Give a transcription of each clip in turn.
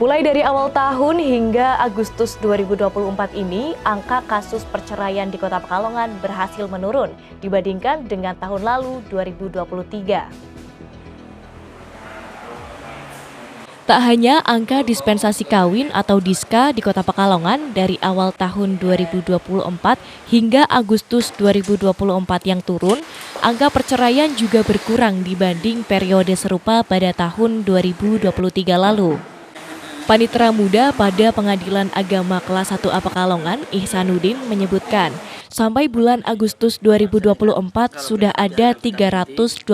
Mulai dari awal tahun hingga Agustus 2024 ini, angka kasus perceraian di Kota Pekalongan berhasil menurun dibandingkan dengan tahun lalu 2023. Tak hanya angka dispensasi kawin atau diska di Kota Pekalongan dari awal tahun 2024 hingga Agustus 2024 yang turun, angka perceraian juga berkurang dibanding periode serupa pada tahun 2023 lalu. Panitera Muda pada Pengadilan Agama Kelas 1A Pekalongan, Ihsanuddin menyebutkan, sampai bulan Agustus 2024 sudah ada 324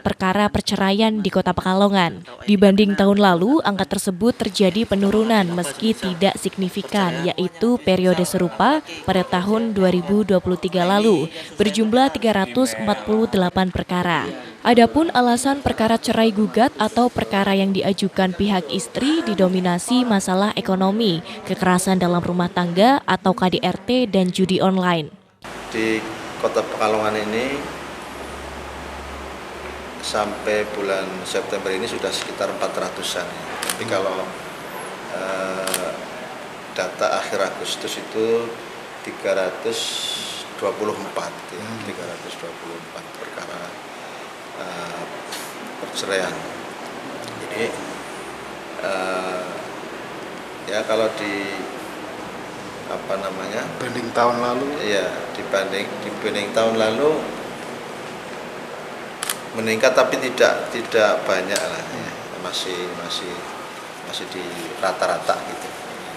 perkara perceraian di Kota Pekalongan. Dibanding tahun lalu, angka tersebut terjadi penurunan meski tidak signifikan, yaitu periode serupa pada tahun 2023 lalu, berjumlah 348 perkara. Adapun alasan perkara cerai gugat atau perkara yang diajukan pihak istri didominasi masalah ekonomi, kekerasan dalam rumah tangga atau KDRT dan judi online. Di Kota Pekalongan ini sampai bulan September ini sudah sekitar 400-an. Tapi kalau data akhir Agustus itu 324 ya, 324 perkara perceraian. Jadi ya kalau banding tahun lalu, ya dibanding tahun lalu meningkat, tapi tidak banyak lah ya. masih di rata-rata gitu.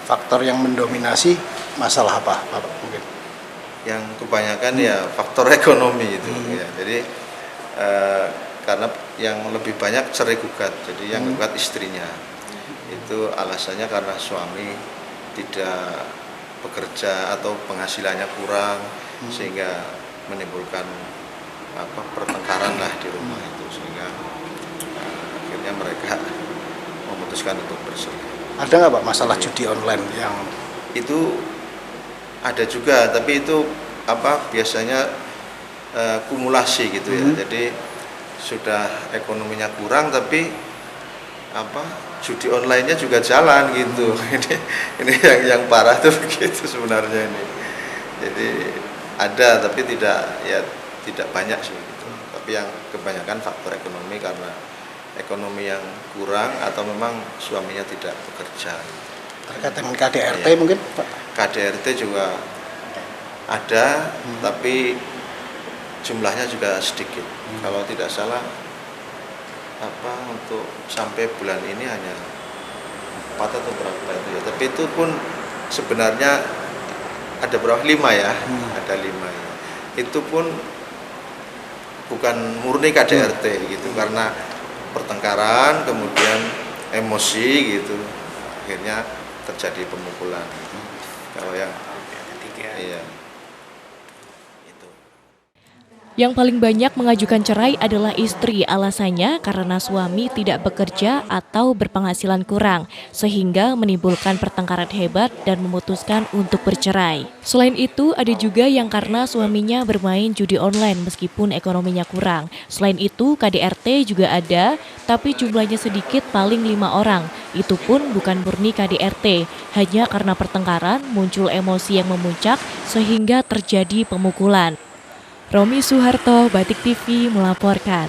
faktor yang mendominasi masalah apa Bapak mungkin? Yang kebanyakan ya faktor ekonomi itu ya. Jadi karena yang lebih banyak cerai gugat, jadi yang gugat istrinya itu alasannya karena suami tidak bekerja atau penghasilannya kurang, sehingga menimbulkan pertengkaran lah di rumah itu, sehingga akhirnya mereka memutuskan untuk bercerai. Ada nggak Pak masalah judi online yang itu? Ada juga, tapi itu biasanya kumulasi gitu ya. Jadi sudah ekonominya kurang, tapi judi online-nya juga jalan gitu. Ini yang parah tuh begitu sebenarnya ini. Jadi ada, tapi tidak banyak sih gitu. Tapi yang kebanyakan faktor ekonomi, karena ekonomi yang kurang atau memang suaminya tidak bekerja. terkait dengan KDRT mungkin Pak? KDRT juga ada, tapi jumlahnya juga sedikit. Kalau tidak salah untuk sampai bulan ini hanya 4 atau berapa itu ya. Tapi itu pun sebenarnya ada berapa? 5 ya. Ada 5 ya. Itu pun bukan murni KDRT gitu, karena pertengkaran kemudian emosi gitu, akhirnya terjadi pemukulan. Kalau yang ketiga, iya. Yang paling banyak mengajukan cerai adalah istri, alasannya karena suami tidak bekerja atau berpenghasilan kurang, sehingga menimbulkan pertengkaran hebat dan memutuskan untuk bercerai. Selain itu, ada juga yang karena suaminya bermain judi online meskipun ekonominya kurang. Selain itu, KDRT juga ada, tapi jumlahnya sedikit, paling 5 orang. Itu pun bukan murni KDRT, hanya karena pertengkaran muncul emosi yang memuncak sehingga terjadi pemukulan. Romi Suharto, Batik TV melaporkan.